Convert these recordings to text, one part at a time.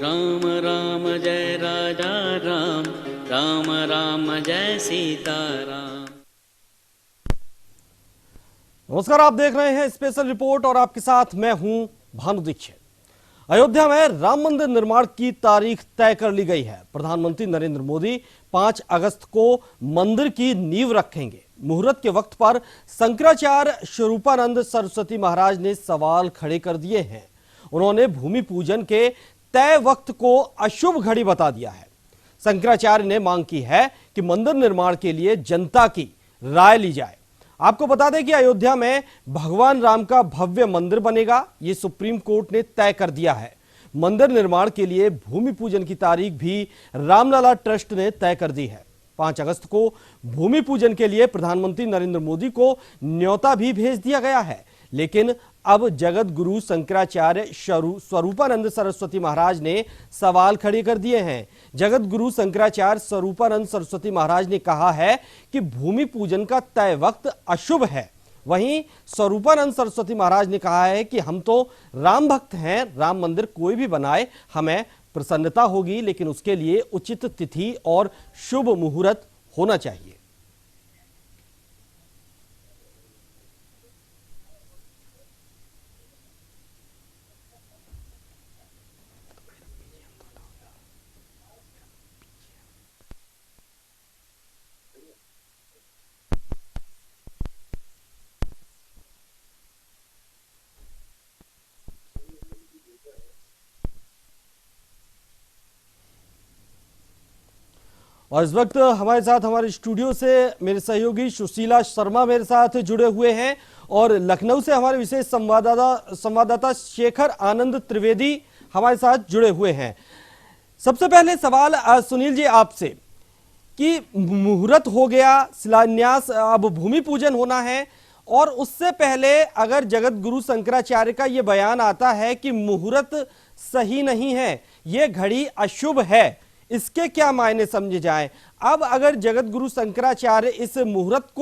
राम राम जय राजा राम, राम राम जय सीता राम। नमस्कार, आप देख रहे हैं स्पेशल रिपोर्ट और आपके साथ मैं हूं भानु दीक्षित। अयोध्या में राम मंदिर निर्माण की तारीख तय कर ली गई है। प्रधानमंत्री नरेंद्र मोदी 5 अगस्त को मंदिर की नींव रखेंगे। मुहूर्त के वक्त पर शंकराचार्य स्वरूपानंद सरस्वती महाराज ने सवाल खड़े कर दिए हैं। उन्होंने भूमि पूजन के तय वक्त को अशुभ घड़ी बता दिया है। शंकराचार्य ने मांग की है कि मंदिर निर्माण के लिए जनता की राय ली जाए। आपको बता दें कि अयोध्या में भगवान राम का भव्य मंदिर बनेगा, ये सुप्रीम कोर्ट ने तय कर दिया है। मंदिर निर्माण के लिए भूमि पूजन की तारीख भी रामलला ट्रस्ट ने तय कर दी है। 5 अगस्त को भूमि पूजन के लिए प्रधानमंत्री नरेंद्र मोदी को न्योता भी भेज दिया गया है, लेकिन अब जगत गुरु शंकराचार्य स्वरूपानंद सरस्वती महाराज ने सवाल खड़े कर दिए हैं। जगत गुरु शंकराचार्य स्वरूपानंद सरस्वती महाराज ने कहा है कि भूमि पूजन का तय वक्त अशुभ है। वहीं स्वरूपानंद सरस्वती महाराज ने कहा है कि हम तो राम भक्त हैं, राम मंदिर कोई भी बनाए हमें प्रसन्नता होगी, लेकिन उसके लिए उचित तिथि और शुभ मुहूर्त होना चाहिए। और इस वक्त हमारे साथ हमारे स्टूडियो से मेरे सहयोगी सुशीला शर्मा मेरे साथ जुड़े हुए हैं और लखनऊ से हमारे विशेष संवाददाता शेखर आनंद त्रिवेदी हमारे साथ जुड़े हुए हैं। सबसे पहले सवाल सुनील जी आपसे कि मुहूर्त हो गया, शिलान्यास, अब भूमि पूजन होना है और उससे पहले अगर जगत गुरु शंकराचार्य का यह बयान आता है कि मुहूर्त सही नहीं है, यह घड़ी अशुभ है, इसके क्या मायने समझे जाएं? अब अगर जगत गुरु शंकराचार्य इस मुहूर्त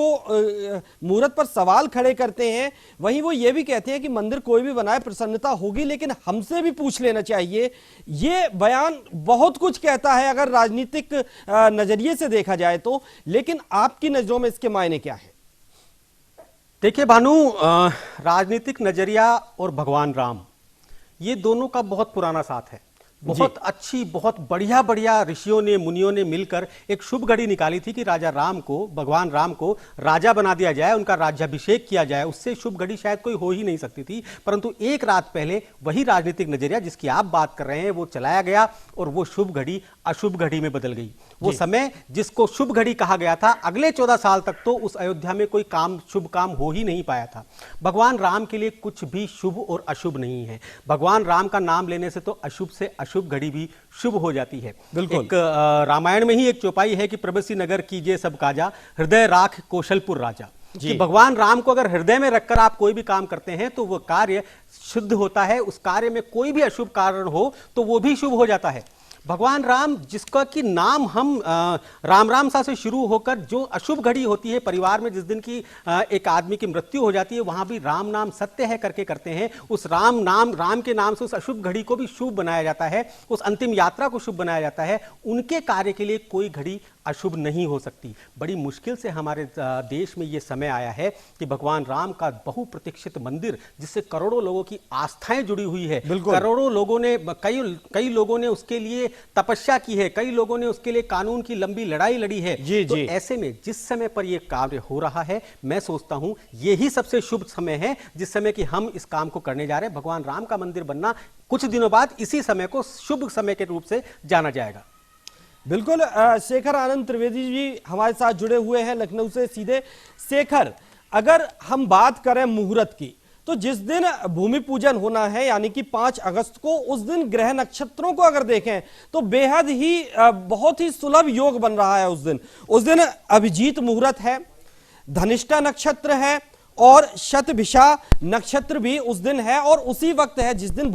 पर सवाल खड़े करते हैं, वहीं वो ये भी कहते हैं कि मंदिर कोई भी बनाए प्रसन्नता होगी, लेकिन हमसे भी पूछ लेना चाहिए। ये बयान बहुत कुछ कहता है अगर राजनीतिक नजरिए से देखा जाए तो, लेकिन आपकी नजरों में इसके मायने क्या है? देखिए भानु, राजनीतिक नजरिया और भगवान राम, ये दोनों का बहुत पुराना साथ है। बहुत अच्छी, बहुत बढ़िया बढ़िया ऋषियों ने, मुनियों ने मिलकर एक शुभ घड़ी निकाली थी कि राजा राम को, भगवान राम को राजा बना दिया जाए, उनका राज्याभिषेक किया जाए। उससे शुभ घड़ी शायद कोई हो ही नहीं सकती थी, परंतु एक रात पहले वही राजनीतिक नजरिया जिसकी आप बात कर रहे हैं वो चलाया गया और वो शुभ घड़ी अशुभ घड़ी में बदल गई। वो समय जिसको शुभ घड़ी कहा गया था, अगले 14 साल तक तो उस अयोध्या में कोई काम, शुभ काम हो ही नहीं पाया था। भगवान राम के लिए कुछ भी शुभ और अशुभ नहीं है। भगवान राम का नाम लेने से तो अशुभ से अशुभ घड़ी भी शुभ हो जाती है। बिल्कुल। एक रामायण में ही एक चौपाई है कि प्रबसी नगर कीजिए सब काजा, हृदय राख कौशलपुर राजा। कि भगवान राम को अगर हृदय में रखकर आप कोई भी काम करते हैं तो वह कार्य शुद्ध होता है। उस कार्य में कोई भी अशुभ कारण हो तो वो भी शुभ हो जाता है। भगवान राम, जिसका कि नाम हम राम राम सा से शुरू होकर जो अशुभ घड़ी होती है परिवार में, जिस दिन की एक आदमी की मृत्यु हो जाती है, वहां भी राम नाम सत्य है करके करते हैं। उस राम नाम, राम के नाम से उस अशुभ घड़ी को भी शुभ बनाया जाता है, उस अंतिम यात्रा को शुभ बनाया जाता है। उनके कार्य के लिए कोई घड़ी अशुभ नहीं हो सकती। बड़ी मुश्किल से हमारे देश में यह समय आया है कि भगवान राम का बहुप्रतीक्षित मंदिर, जिससे करोड़ों लोगों की आस्थाएं जुड़ी हुई है, करोड़ों लोगों ने, कई लोगों ने उसके लिए तपस्या की है, कई लोगों ने उसके लिए कानून की लंबी लड़ाई लड़ी है। तो ऐसे में जिस समय पर यह कार्य हो रहा है, मैं सोचता हूं यही सबसे शुभ समय है जिस समय कि हम इस काम को करने जा रहे हैं। भगवान राम का मंदिर बनना कुछ दिनों बाद इसी समय को शुभ समय के रूप से जाना जाएगा। बिल्कुल। शेखर आनंद त्रिवेदी जी हमारे साथ जुड़े हुए हैं लखनऊ से सीधे। शेखर, अगर हम बात करें मुहूर्त की, तो जिस दिन भूमि पूजन होना है यानी कि 5 अगस्त को, उस दिन ग्रह नक्षत्रों को अगर देखें तो बेहद ही बहुत ही सुलभ योग बन रहा है। उस दिन अभिजीत मुहूर्त है, धनिष्ठा नक्षत्र है और शतभिषा नक्षत्र भी उस दिन है और उसी वक्त है जिस दिन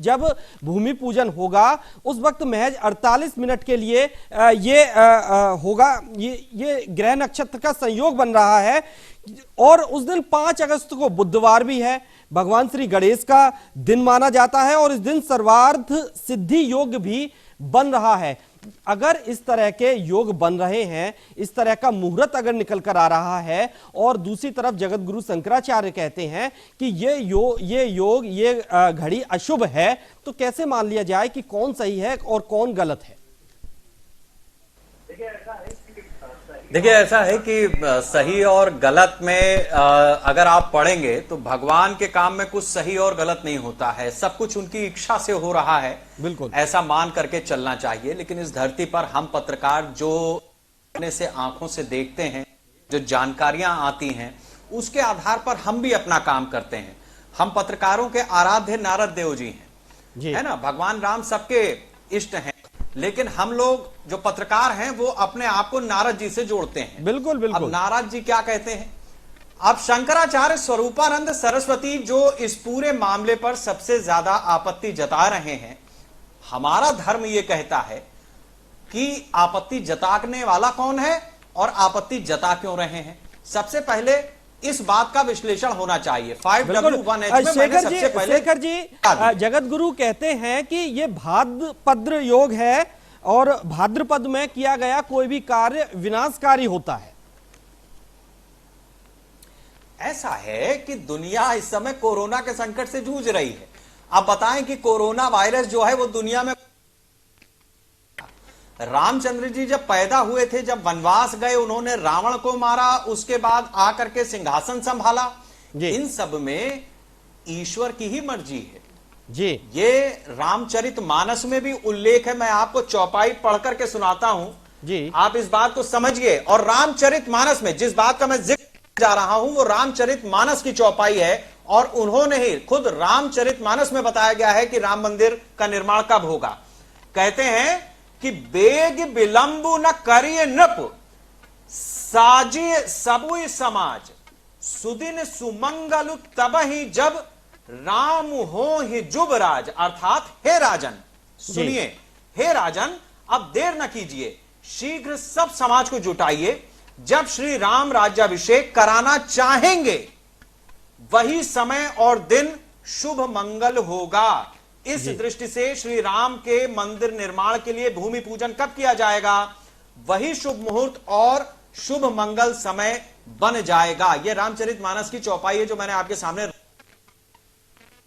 जब भूमि पूजन होगा उस वक्त महज 48 मिनट के लिए ये होगा। ये ग्रह नक्षत्र का संयोग बन रहा है और उस दिन 5 अगस्त को बुधवार भी है, भगवान श्री गणेश का दिन माना जाता है और इस दिन सर्वार्थ सिद्धि योग भी बन रहा है। अगर इस तरह के योग बन रहे हैं, इस तरह का मुहूर्त अगर निकल कर आ रहा है और दूसरी तरफ जगत गुरु शंकराचार्य कहते हैं कि ये घड़ी अशुभ है, तो कैसे मान लिया जाए कि कौन सही है और कौन गलत है? देखिए ऐसा है कि सही और गलत में अगर आप पढ़ेंगे तो भगवान के काम में कुछ सही और गलत नहीं होता है, सब कुछ उनकी इच्छा से हो रहा है, बिल्कुल ऐसा मान करके चलना चाहिए। लेकिन इस धरती पर हम पत्रकार जो अपने से आंखों से देखते हैं, जो जानकारियां आती हैं, उसके आधार पर हम भी अपना काम करते हैं। हम पत्रकारों के आराध्य नारद देव जी हैं, है ना, भगवान राम सबके इष्ट हैं, लेकिन हम लोग जो पत्रकार हैं वो अपने आप को नारद जी से जोड़ते हैं। बिल्कुल बिल्कुल। अब नारद जी क्या कहते हैं? अब शंकराचार्य स्वरूपानंद सरस्वती जो इस पूरे मामले पर सबसे ज्यादा आपत्ति जता रहे हैं, हमारा धर्म यह कहता है कि आपत्ति जताने वाला कौन है और आपत्ति जता क्यों रहे हैं। सबसे पहले इस बात का विश्लेषण होना चाहिए। 5W1H शेखर जी जगत गुरु कहते हैं कि ये भाद्रपद योग है और भाद्रपद में किया गया कोई भी कार्य विनाशकारी होता है। ऐसा है कि दुनिया इस समय कोरोना के संकट से जूझ रही है। आप बताएं कि कोरोना वायरस जो है वो दुनिया में, रामचंद्र जी जब पैदा हुए थे, जब वनवास गए, उन्होंने रावण को मारा, उसके बाद आकर के सिंहासन संभाला, इन सब में ईश्वर की ही मर्जी है जी। ये रामचरितमानस में भी उल्लेख है, मैं आपको चौपाई पढ़ करके सुनाता हूं जी, आप इस बात को समझिए। और रामचरितमानस में जिस बात का मैं जिक्र जा रहा हूं वो रामचरितमानस की चौपाई है और उन्होंने ही खुद रामचरितमानस में बताया गया है कि राम मंदिर का निर्माण कब होगा। कहते हैं कि बेग विलंबु न करिए नृप, साजिए सबुई समाज, सुदिन सुमंगल तब ही जब राम हो ही जुबराज। अर्थात हे राजन, सुनिए, हे राजन अब देर न कीजिए, शीघ्र सब समाज को जुटाइए, जब श्री राम राज्याभिषेक कराना चाहेंगे वही समय और दिन शुभ मंगल होगा। इस दृष्टि से श्री राम के मंदिर निर्माण के लिए भूमि पूजन कब किया जाएगा, वही शुभ मुहूर्त और शुभ मंगल समय बन जाएगा। यह रामचरितमानस की चौपाई है जो मैंने आपके सामने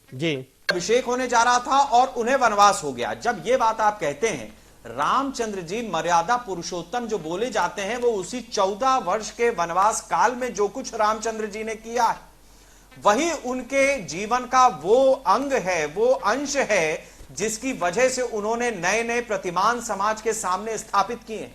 जी। अभिषेक होने जा रहा था और उन्हें वनवास हो गया। जब यह बात आप कहते हैं, रामचंद्र जी मर्यादा पुरुषोत्तम जो बोले जाते हैं, वो उसी 14 वर्ष के वनवास काल में जो कुछ रामचंद्र जी ने किया है वही उनके जीवन का वो अंग है, वो अंश है जिसकी वजह से उन्होंने नए नए प्रतिमान समाज के सामने स्थापित किए।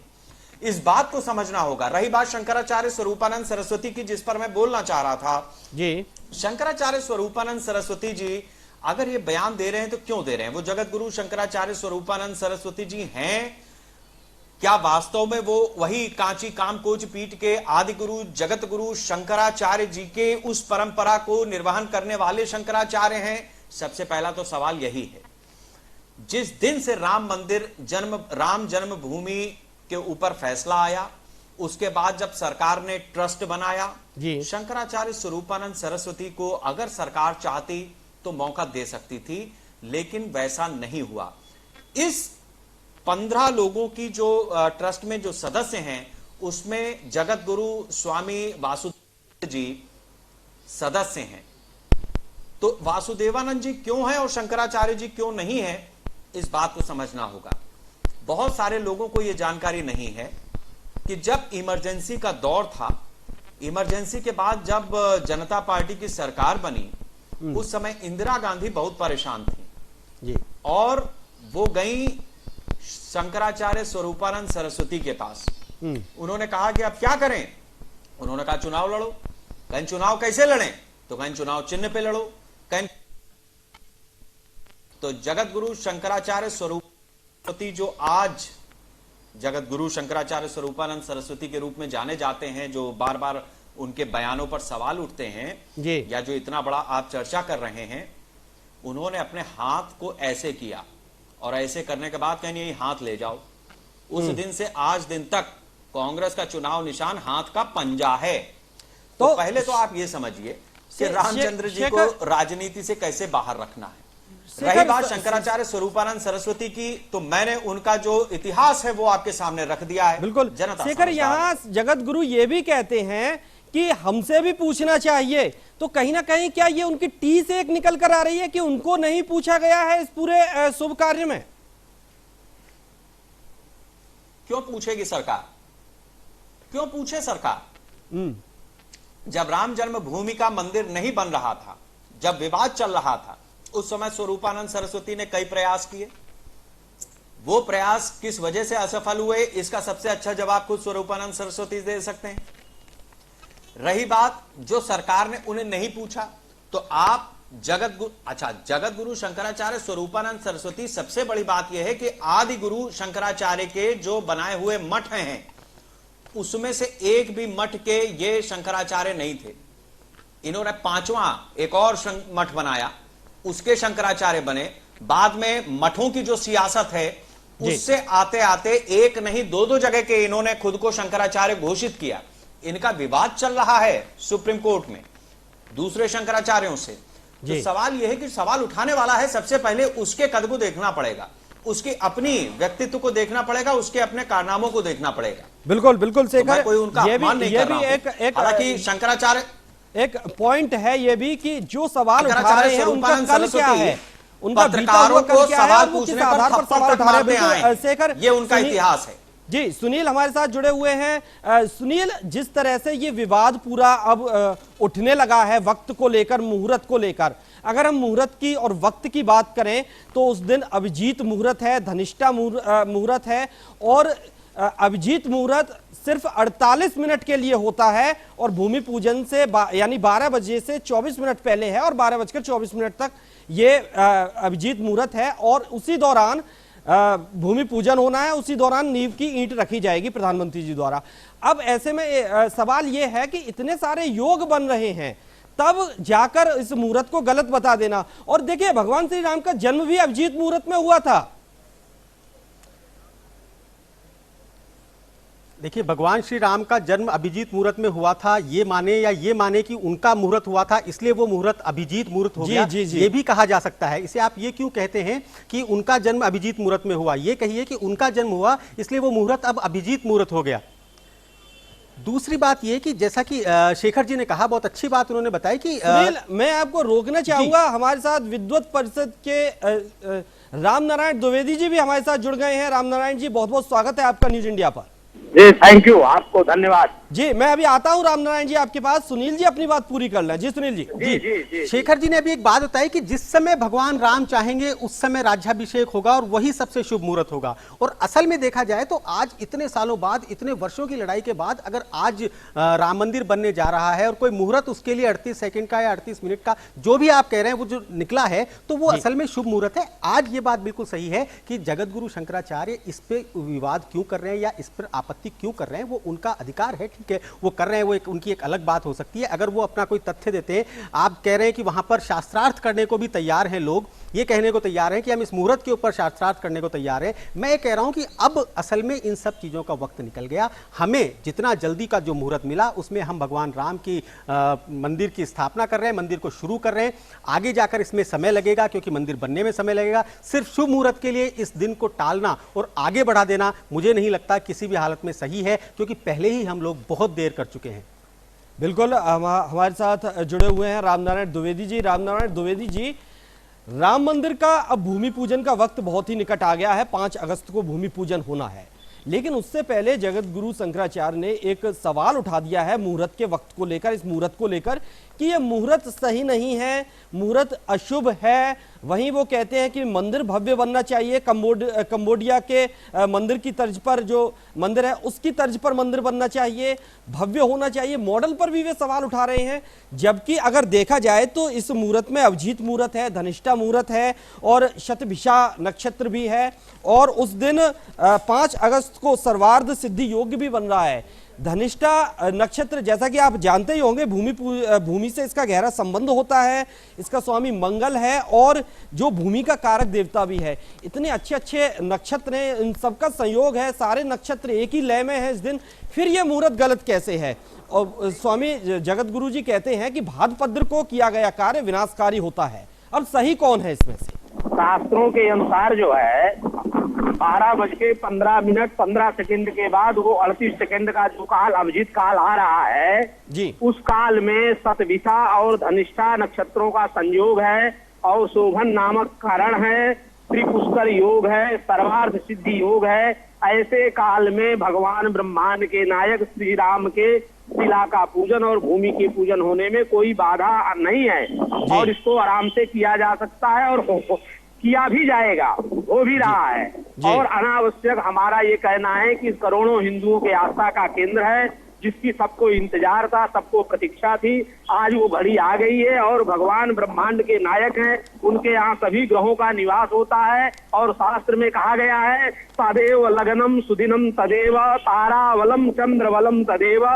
इस बात को समझना होगा। रही बात शंकराचार्य स्वरूपानंद सरस्वती की, जिस पर मैं बोलना चाह रहा था जी। शंकराचार्य स्वरूपानंद सरस्वती जी अगर ये बयान दे रहे हैं तो क्यों दे रहे हैं? वो जगत गुरु शंकराचार्य स्वरूपानंद सरस्वती जी हैं क्या वास्तव में वो वही कांची कामकोच पीठ के आदि गुरु जगत गुरु शंकराचार्य जी के उस परंपरा को निर्वहन करने वाले शंकराचार्य हैं? सबसे पहला तो सवाल यही है। जिस दिन से राम जन्मभूमि के ऊपर फैसला आया, उसके बाद जब सरकार ने ट्रस्ट बनाया, शंकराचार्य स्वरूपानंद सरस्वती को अगर सरकार चाहती तो मौका दे सकती थी, लेकिन वैसा नहीं हुआ। इस 15 लोगों की जो ट्रस्ट में जो सदस्य हैं उसमें जगत गुरु स्वामी वासुदेव जी सदस्य हैं। तो वासुदेवानंद जी क्यों है और शंकराचार्य जी क्यों नहीं है, इस बात को समझना होगा। बहुत सारे लोगों को यह जानकारी नहीं है कि जब इमरजेंसी का दौर था, इमरजेंसी के बाद जब जनता पार्टी की सरकार बनी, उस समय इंदिरा गांधी बहुत परेशान थी जी। और वो गई शंकराचार्य स्वरूपानंद सरस्वती के पास। उन्होंने कहा कि अब क्या करें? उन्होंने कहा चुनाव लड़ो। कहीं चुनाव कैसे लड़ें? तो कहीं चुनाव चिन्ह पे लड़ो, कहीं। तो जगत गुरु शंकराचार्य स्वरूपती जो आज जगत गुरु शंकराचार्य स्वरूपानंद सरस्वती के रूप में जाने जाते हैं, जो बार बार उनके बयानों पर सवाल उठते हैं जी। या जो इतना बड़ा आप चर्चा कर रहे हैं, उन्होंने अपने हाथ को ऐसे किया और ऐसे करने के बाद कहीं नहीं हाथ ले जाओ। उस दिन से आज दिन तक कांग्रेस का चुनाव निशान हाथ का पंजा है। तो पहले तो आप ये समझिए कि रामचंद्र जी को राजनीति से कैसे बाहर रखना है। रही बात शंकराचार्य स्वरूपानंद सरस्वती की, तो मैंने उनका जो इतिहास है वो आपके सामने रख दिया है। बिल्कुल जनता शेखर, यहाँ जगत गुरु ये भी कहते हैं कि हमसे भी पूछना चाहिए, तो कहीं ना कहीं क्या ये उनकी टी से एक निकल कर आ रही है कि उनको नहीं पूछा गया है इस पूरे शुभ कार्य में? क्यों पूछेगी सरकार? क्यों पूछे सरकार? जब राम जन्मभूमि का मंदिर नहीं बन रहा था, जब विवाद चल रहा था, उस समय स्वरूपानंद सरस्वती ने कई प्रयास किए। वो प्रयास किस वजह से असफल हुए, इसका सबसे अच्छा जवाब खुद स्वरूपानंद सरस्वती दे सकते हैं। रही बात जो सरकार ने उन्हें नहीं पूछा, तो आप जगत गुरु शंकराचार्य स्वरूपानंद सरस्वती, सबसे बड़ी बात यह है कि आदि गुरु शंकराचार्य के जो बनाए हुए मठ हैं, उसमें से एक भी मठ के ये शंकराचार्य नहीं थे। इन्होंने 5वां एक और मठ बनाया, उसके शंकराचार्य बने। बाद में मठों की जो सियासत है, उससे आते आते एक नहीं दो जगह के इन्होंने खुद को शंकराचार्य घोषित किया। इनका विवाद चल रहा है सुप्रीम कोर्ट में दूसरे शंकराचार्यों से। तो सवाल यह है कि सवाल उठाने वाला है, सबसे पहले उसके कद को देखना पड़ेगा, उसकी अपनी व्यक्तित्व को देखना पड़ेगा, उसके अपने कारनामों को देखना पड़ेगा। बिल्कुल बिल्कुल शेखर, कोई उनका अपमान नहीं कर रहा हूं। हालांकि शंकराचार्य एक पॉइंट है ये भी कि जो सवाल उठा रहे हैं उनका कल क्या है, उनका पत्रकारों को सवाल पूछने पर आधार पर सवाल उठा रहे हैं। शेखर, ये उनका इतिहास है। जी, सुनील हमारे साथ जुड़े हुए हैं। सुनील, जिस तरह से ये विवाद पूरा अब उठने लगा है वक्त को लेकर, मुहूर्त को लेकर, अगर हम मुहूर्त की और वक्त की बात करें तो उस दिन अभिजीत मुहूर्त है, धनिष्ठा मुहूर्त है, और अभिजीत मुहूर्त सिर्फ 48 मिनट के लिए होता है और भूमि पूजन से यानी 12 बजे से 24 मिनट पहले है और 12:24 तक ये अभिजीत मुहूर्त है, और उसी दौरान भूमि पूजन होना है, उसी दौरान नींव की ईंट रखी जाएगी प्रधानमंत्री जी द्वारा। अब ऐसे में सवाल यह है कि इतने सारे योग बन रहे हैं, तब जाकर इस मुहूर्त को गलत बता देना। और देखिए, भगवान श्री राम का जन्म भी अभिजीत मुहूर्त में हुआ था। देखिए, भगवान श्री राम का जन्म अभिजीत मुहूर्त में हुआ था, ये माने या ये माने कि उनका मुहूर्त हुआ था इसलिए वो मुहूर्त अभिजीत मुहूर्त हो गया, ये भी कहा जा सकता है। इसे आप ये क्यों कहते हैं कि उनका जन्म अभिजीत मुहूर्त में हुआ? ये कहिए कि उनका जन्म हुआ इसलिए वो मुहूर्त अब अभिजीत मुहूर्त हो गया। दूसरी बात ये कि जैसा कि शेखर जी ने कहा, बहुत अच्छी बात उन्होंने बताई कि मैं आपको रोकना चाहूंगा। हमारे साथ विद्वत परिषद के राम नारायण द्विवेदी जी भी हमारे साथ जुड़ गए हैं। राम नारायण जी, बहुत बहुत स्वागत है आपका न्यूज इंडिया पर। जी थैंक यू, आपको धन्यवाद। जी, मैं अभी आता हूं राम नारायण जी आपके पास। सुनील जी अपनी बात पूरी कर लें। जी सुनील जी। जी शेखर जी ने अभी एक बात बताई कि जिस समय भगवान राम चाहेंगे उस समय राज्याभिषेक होगा और वही सबसे शुभ मुहूर्त होगा। और असल में देखा जाए तो आज इतने सालों बाद, इतने वर्षों की लड़ाई के बाद अगर आज राम मंदिर बनने जा रहा है और कोई मुहूर्त उसके लिए 38 सेकंड का या 38 मिनट का जो भी आप कह रहे हैं वो जो निकला है, तो वो असल में शुभ मुहूर्त है। आज ये बात बिल्कुल सही है कि जगत गुरु शंकराचार्य इस पे विवाद क्यों कर रहे हैं या इस पर आपत्ति क्यों कर रहे हैं, वो उनका अधिकार है, ठीक है, वो कर रहे हैं, वो उनकी एक अलग बात हो सकती है। अगर वो अपना कोई तथ्य देते हैं, आप कह रहे हैं कि वहां पर शास्त्रार्थ करने को भी तैयार हैं लोग, ये कहने को तैयार हैं कि हम इस मुहूर्त के ऊपर शास्त्रार्थ करने को तैयार हैं। मैं ये कह रहा हूं कि अब असल में इन सब चीजों का वक्त निकल गया। हमें जितना जल्दी का जो मुहूर्त मिला उसमें हम भगवान राम की मंदिर की स्थापना कर रहे हैं, मंदिर को शुरू कर रहे हैं। आगे जाकर इसमें समय लगेगा क्योंकि मंदिर बनने में समय लगेगा। सिर्फ शुभ मुहूर्त के लिए इस दिन को टालना और आगे बढ़ा देना मुझे नहीं लगता किसी भी हालत में सही है, क्योंकि पहले ही हम लोग बहुत देर कर चुके हैं। बिल्कुल, हमारे साथ जुड़े हुए हैं राम नारायण द्विवेदी जी। राम नारायण द्विवेदी जी, राम मंदिर का अब भूमि पूजन का वक्त बहुत ही निकट आ गया है। 5 अगस्त को भूमि पूजन होना है, लेकिन उससे पहले जगत गुरु शंकराचार्य ने एक सवाल उठा दिया है मुहूर्त के वक्त को लेकर, इस मुहूर्त को लेकर कि यह मुहूर्त सही नहीं है, मुहूर्त अशुभ है। वहीं वो कहते हैं कि मंदिर भव्य बनना चाहिए, कंबोडिया के मंदिर की तर्ज पर जो मंदिर है उसकी तर्ज पर मंदिर बनना चाहिए, भव्य होना चाहिए। मॉडल पर भी वे सवाल उठा रहे हैं। जबकि अगर देखा जाए तो इस मुहूर्त में अभिजीत मुहूर्त है, धनिष्ठा मुहूर्त है और शतभिषा नक्षत्र भी है, और उस दिन 5 अगस्त को सर्वार्ध सिद्धि योग भी बन रहा है। धनिष्ठा नक्षत्र, जैसा कि आप जानते ही होंगे, भूमि से इसका गहरा संबंध होता है, इसका स्वामी मंगल है और जो भूमि का कारक देवता भी है। इतने अच्छे अच्छे नक्षत्र हैं, इन सबका संयोग है, सारे नक्षत्र एक ही लय में है इस दिन, फिर ये मुहूर्त गलत कैसे है? और स्वामी जगत गुरु जी कहते हैं कि भाद्रपद को किया गया कार्य विनाशकारी होता है। अब सही कौन है इसमें से? शास्त्रों के अनुसार जो है 12:15 के बाद वो 38 सेकंड का जो काल अभिजीत काल आ रहा है जी, उस काल में सतविषा और धनिष्ठा नक्षत्रों का संयोग है और शोभन नामक कारण है, त्रिपुष्कर योग है, सर्वार्थ सिद्धि योग है। ऐसे काल में भगवान ब्रह्मांड के नायक श्री राम के शिला का पूजन और भूमि के पूजन होने में कोई बाधा नहीं है और इसको आराम से किया जा सकता है और किया भी जाएगा, हो भी रहा है। और अनावश्यक हमारा ये कहना है कि करोड़ों हिंदुओं के आस्था का केंद्र है, जिसकी सबको इंतजार था, सबको प्रतीक्षा थी, आज वो घड़ी आ गई है और भगवान ब्रह्मांड के नायक हैं, उनके यहाँ सभी ग्रहों का निवास होता है। और शास्त्र में कहा गया है तदेव लग्नम सुदिनम तदेव तारावलम चंद्रवलम तदेव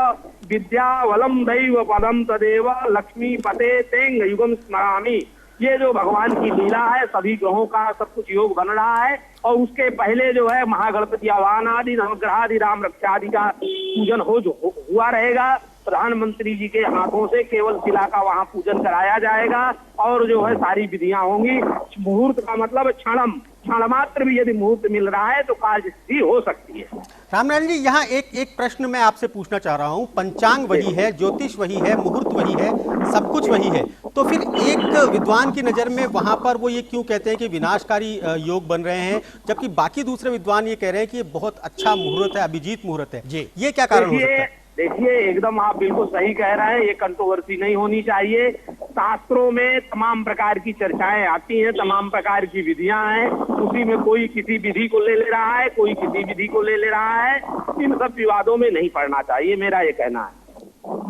विद्यावलम दैव पदम तदेव लक्ष्मी पते तेंग युगम स्मरामि। ये जो भगवान की लीला है, सभी ग्रहों का सब कुछ योग बन रहा है और उसके पहले जो है महागणपति आवाहन आदि नवग्रहादि राम रक्षा आदि का पूजन हुआ रहेगा। प्रधानमंत्री जी के हाथों से केवल शिला का वहाँ पूजन कराया जाएगा और जो है सारी विधियां होंगी। मुहूर्त का मतलब क्षण मात्र भी यदि मुहूर्त मिल रहा है तो कार्य सिद्धि हो सकती है। रामनारायण जी, यहाँ एक प्रश्न मैं आपसे पूछना चाह रहा हूँ। पंचांग वही है, ज्योतिष वही है, मुहूर्त वही है, सब कुछ वही है, तो फिर एक विद्वान की नजर में वहां पर वो ये क्यों कहते हैं कि विनाशकारी योग बन रहे हैं, जबकि बाकी दूसरे विद्वान ये कह रहे हैं कि ये बहुत अच्छा मुहूर्त है, अभिजीत मुहूर्त है? जी, ये क्या कारण हो सकता है? देखिए, एकदम आप बिल्कुल सही कह रहे हैं, ये कंट्रोवर्सी नहीं होनी चाहिए। शास्त्रों में तमाम प्रकार की चर्चाएं आती हैं, तमाम प्रकार की विधियां हैं, उसी में कोई किसी विधि को ले रहा है, कोई किसी विधि को ले रहा है। इन सब विवादों में नहीं पड़ना चाहिए, मेरा ये कहना है।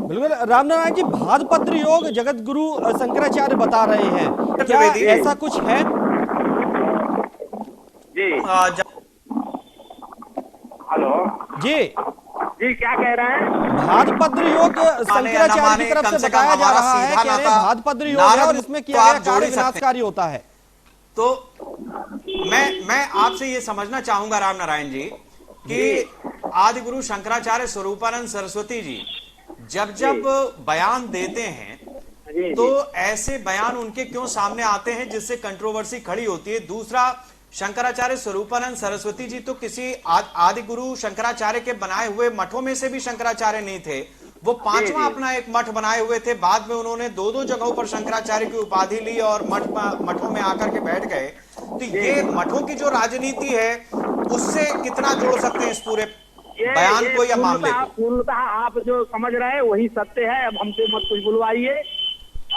बिल्कुल रामनारायण जी, भाद्रपद योग जगत गुरु शंकराचार्य बता रहे हैं, क्या ऐसा कुछ है? जी हेलो जी, क्या कह रहे हैं? भाद्रपद योग शंकराचार्य की तरफ से बताया जा रहा है, कह रहे हैं भाद्रपद योग है और इसमें किया गया कार्य विनाशकारी होता है। तो मैं आपसे ये समझना चाहूंगा रामनारायण जी कि आदि गुरु शंकराचार्य स्वरूपानंद सरस्वती जी जब बयान देते हैं तो ऐसे बयान उनके क्यों सामने आते हैं जिससे कंट्रोवर्सी खड़ी होती है? दूसरा, शंकराचार्य स्वरूपानंद सरस्वती जी तो किसी आदि गुरु शंकराचार्य के बनाए हुए मठों में से भी शंकराचार्य नहीं थे, वो पांचवा अपना एक मठ बनाए हुए थे। बाद में उन्होंने दो जगहों पर शंकराचार्य की उपाधि ली और मठों में आकर के बैठ गए। तो ये मठों की जो राजनीति है उससे कितना जोड़ सकते हैं इस पूरे बयान को या मामले को? पूर्णतः आप जो समझ रहे हैं वही सत्य है, अब हमसे मत कुछ बुलवाइए।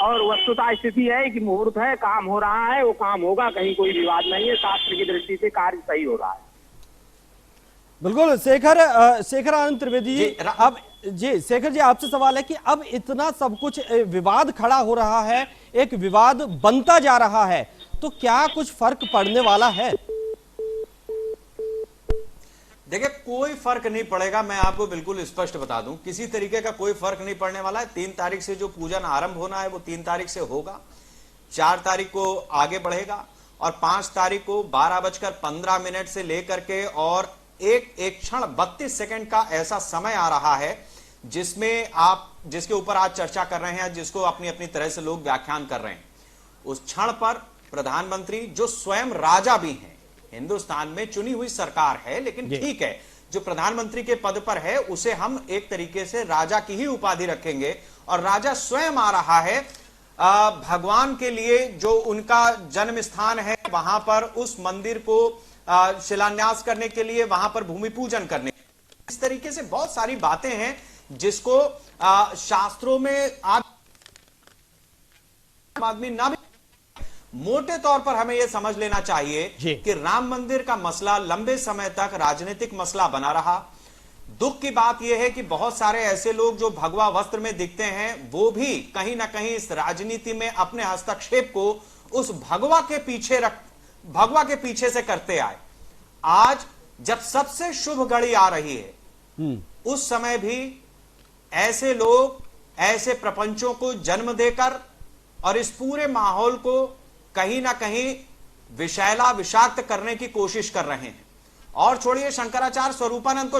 और वस्तुतः स्थिति है कि मुहूर्त है, काम हो रहा है, वो काम होगा, कहीं कोई विवाद नहीं है, शास्त्र की दृष्टि से कार्य सही हो रहा है। बिल्कुल। शेखर आनंद त्रिवेदी जी, अब जी शेखर जी आपसे सवाल है कि अब इतना सब कुछ विवाद खड़ा हो रहा है, एक विवाद बनता जा रहा है, तो क्या कुछ फर्क पड़ने वाला है? देखिए, कोई फर्क नहीं पड़ेगा, मैं आपको बिल्कुल स्पष्ट बता दूं, किसी तरीके का कोई फर्क नहीं पड़ने वाला है। 3 तारीख से जो पूजन आरंभ होना है वो 3 तारीख से होगा, 4 तारीख को आगे बढ़ेगा और 5 तारीख को 12:15 से लेकर के और एक क्षण 32 सेकंड का ऐसा समय आ रहा है जिसके ऊपर आज चर्चा कर रहे हैं, जिसको अपनी अपनी तरह से लोग व्याख्यान कर रहे हैं। उस क्षण पर प्रधानमंत्री, जो स्वयं राजा भी हैं, हिंदुस्तान में चुनी हुई सरकार है, लेकिन ठीक है, जो प्रधानमंत्री के पद पर है उसे हम एक तरीके से राजा की ही उपाधि रखेंगे और राजा स्वयं आ रहा है भगवान के लिए, जो उनका जन्म स्थान है वहां पर उस मंदिर को शिलान्यास करने के लिए, वहां पर भूमि पूजन करने। इस तरीके से बहुत सारी बातें हैं जिसको शास्त्रों में आदमी ना भी, मोटे तौर पर हमें यह समझ लेना चाहिए कि राम मंदिर का मसला लंबे समय तक राजनीतिक मसला बना रहा। दुख की बात यह है कि बहुत सारे ऐसे लोग जो भगवा वस्त्र में दिखते हैं वो भी कहीं ना कहीं इस राजनीति में अपने हस्तक्षेप को उस भगवा के पीछे से करते आए। आज जब सबसे शुभ घड़ी आ रही है उस समय भी ऐसे लोग ऐसे प्रपंचों को जन्म देकर और इस पूरे माहौल को कहीं ना कहीं विषैला विषाक्त करने की कोशिश कर रहे हैं। और छोड़िए शंकराचार्य स्वरूपानंद को,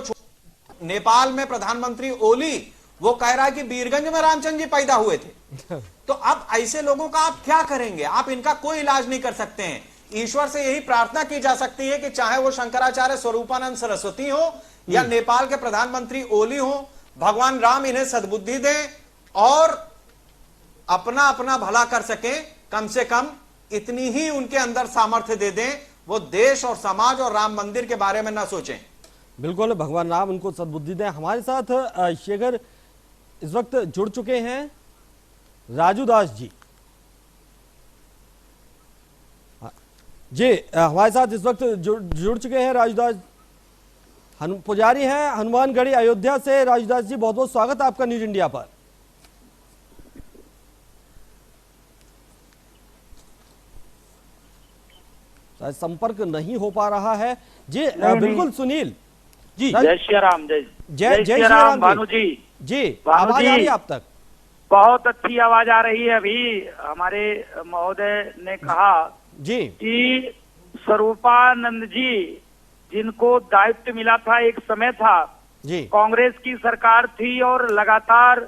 नेपाल में प्रधानमंत्री ओली वो कह रहा है कि बीरगंज में रामचंद्र जी पैदा हुए थे। तो अब ऐसे लोगों का आप क्या करेंगे? आप इनका कोई इलाज नहीं कर सकते हैं। ईश्वर से यही प्रार्थना की जा सकती है कि चाहे वो शंकराचार्य स्वरूपानंद सरस्वती हो या नेपाल के प्रधानमंत्री ओली हो, भगवान राम इन्हें सद्बुद्धि दें और अपना अपना भला कर सके। कम से कम इतनी ही उनके अंदर सामर्थ्य दे दें, वो देश और समाज और राम मंदिर के बारे में ना सोचें। बिल्कुल, भगवान राम उनको सद्बुद्धि दें। हमारे साथ शेखर इस वक्त जुड़ चुके हैं राजू दास जी। जी हमारे साथ इस वक्त जुड़ चुके हैं राजू दास पुजारी हैं हनुमानगढ़ी अयोध्या से। राजू दास जी बहुत बहुत स्वागत है आपका न्यूज इंडिया पर। संपर्क नहीं हो पा रहा है जी। बिल्कुल सुनील जी। जय श्री राम। जय श्री राम भानु जी। जी आवाज आ रही है आप तक? बहुत अच्छी आवाज आ रही है। अभी हमारे महोदय ने कहा जी कि स्वरूपानंद जी जिनको दायित्व मिला था, एक समय था जी कांग्रेस की सरकार थी और लगातार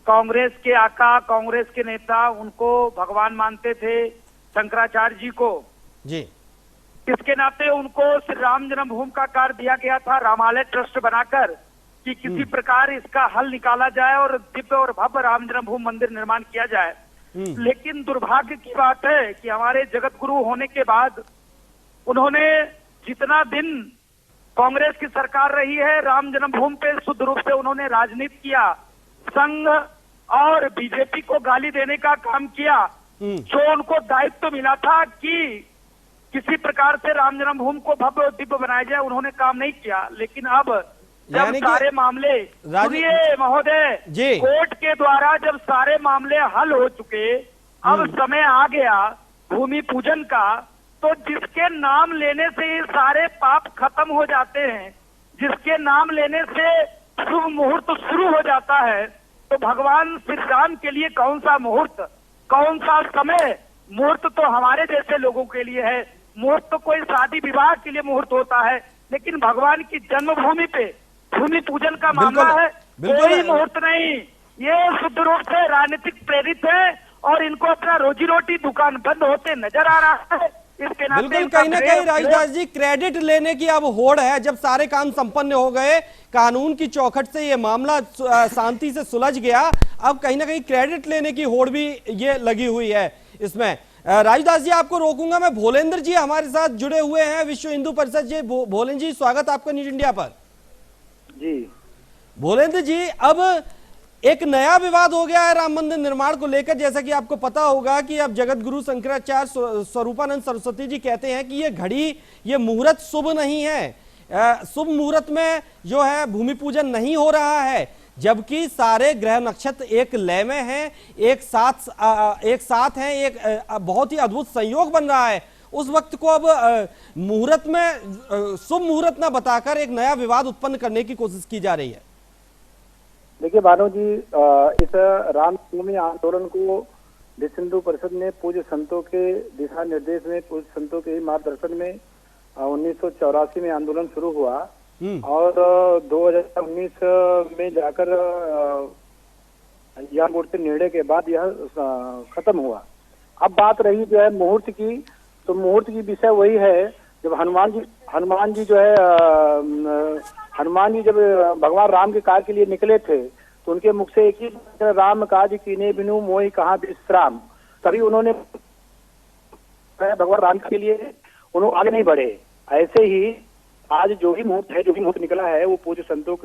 कांग्रेस के आका, कांग्रेस के नेता उनको भगवान मानते थे, शंकराचार्य जी को जी। इसके नाते उनको श्री राम जन्मभूमि का कार्य दिया गया था, रामालय ट्रस्ट बनाकर, कि किसी प्रकार इसका हल निकाला जाए और दिव्य और भव्य राम जन्मभूमि मंदिर निर्माण किया जाए। लेकिन दुर्भाग्य की बात है कि हमारे जगत गुरु होने के बाद उन्होंने जितना दिन कांग्रेस की सरकार रही है, राम जन्मभूमि पे शुद्ध रूप से उन्होंने राजनीति किया, संघ और बीजेपी को गाली देने का काम किया। जो उनको दायित्व मिला था कि किसी प्रकार से राम जन्मभूमि को भव्य और दिव्य बनाया जाए, उन्होंने काम नहीं किया। लेकिन अब जब सारे मामले, सुनिए महोदय, कोर्ट के द्वारा जब सारे मामले हल हो चुके, अब समय आ गया भूमि पूजन का, तो जिसके नाम लेने से ये सारे पाप खत्म हो जाते हैं, जिसके नाम लेने से शुभ मुहूर्त शुरू हो जाता है, तो भगवान श्री राम के लिए कौन सा मुहूर्त, कौन सा समय? मुहूर्त तो हमारे जैसे लोगों के लिए है, मुहूर्त तो कोई शादी विवाह के लिए मुहूर्त होता है, लेकिन भगवान की जन्मभूमि पे भूमि पूजन का मामला है, कोई मुहूर्त नहीं। ये शुद्ध रूप से राजनीतिक प्रेरित है और इनको अपना रोजी रोटी दुकान बंद होते नजर आ रहा है। इसके नाते बिल्कुल कहीं ना कहीं राजदास जी क्रेडिट लेने की अब होड़ है। जब सारे काम संपन्न हो गए, कानून की चौखट से ये मामला शांति से सुलझ गया, अब कहीं ना कहीं क्रेडिट लेने की होड़ भी ये लगी हुई है इसमें। राजदास जी आपको रोकूंगा मैं। भोलेंद्र जी हमारे साथ जुड़े हुए हैं विश्व हिंदू परिषद जी। भोलेंद्र जी स्वागत आपका न्यूज इंडिया पर। जी भोलेंद्र जी, अब एक नया विवाद हो गया है राम मंदिर निर्माण को लेकर। जैसा कि आपको पता होगा कि अब जगत गुरु शंकराचार्य स्वरूपानंद सरस्वती जी कहते हैं कि ये घड़ी, ये मुहूर्त शुभ नहीं है। शुभ मुहूर्त में जो है भूमि पूजन नहीं हो रहा है, जबकि सारे ग्रह नक्षत्र एक लय में हैं, एक साथ हैं, एक बहुत ही अद्भुत संयोग बन रहा है। उस वक्त को अब मुहूर्त में शुभ मुहूर्त न बताकर एक नया विवाद उत्पन्न करने की कोशिश की जा रही है। देखिए भानु जी, इस रामनवमी आंदोलन को विश्व हिंदू परिषद ने पूज्य संतों के दिशा निर्देश में, पूज्य संतों के मार्गदर्शन में 1984 में आंदोलन शुरू हुआ और 2019 में जाकर यह मूर्ति निर्णय के बाद यह खत्म हुआ। अब बात रही जो है मुहूर्त की, तो मुहूर्त की विषय वही है जब हनुमान जी जो है हनुमान जी जब भगवान राम के कार्य के लिए निकले थे तो उनके मुख से एक ही राम काज कीने बिनु मोहि कहाँ विश्राम, तभी उन्होंने भगवान राम के लिए उन्होंने आगे नहीं बढ़े। ऐसे ही आज जो भी मुहूर्त निकला है वो पूज्य संतों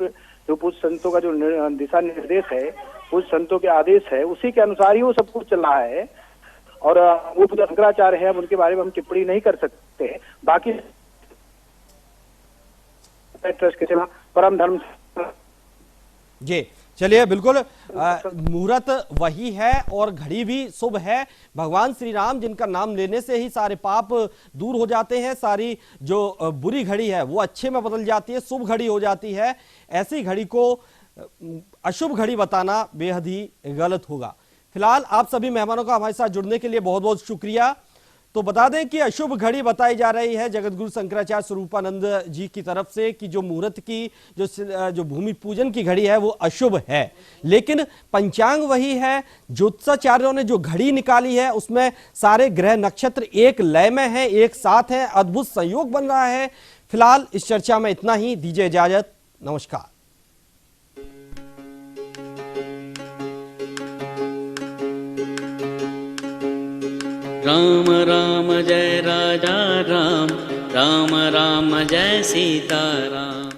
का जो दिशा निर्देश है, पूज्य संतों के आदेश है, उसी के अनुसार ही वो सब कुछ चल रहा है। और वो पूज्य शंकराचार्य है, उनके बारे में हम टिप्पणी नहीं कर सकते। बाकी ट्रस्ट के सेवा परम धर्म जी चलिए, बिल्कुल मुहूर्त वही है और घड़ी भी शुभ है। भगवान श्री राम जिनका नाम लेने से ही सारे पाप दूर हो जाते हैं, सारी जो बुरी घड़ी है वो अच्छे में बदल जाती है, शुभ घड़ी हो जाती है। ऐसी घड़ी को अशुभ घड़ी बताना बेहद ही गलत होगा। फिलहाल आप सभी मेहमानों का हमारे साथ जुड़ने के लिए बहुत बहुत शुक्रिया। तो बता दें कि अशुभ घड़ी बताई जा रही है जगतगुरु शंकराचार्य स्वरूपानंद जी की तरफ से कि जो मुहूर्त की जो भूमि पूजन की घड़ी है वो अशुभ है, लेकिन पंचांग वही है। ज्योतिषाचार्यों ने जो घड़ी निकाली है उसमें सारे ग्रह नक्षत्र एक लय में है, एक साथ है, अद्भुत संयोग बन रहा है। फिलहाल इस चर्चा में इतना ही, दीजिए इजाजत, नमस्कार। राम राम जय राजा राम, राम राम जय सीता राम।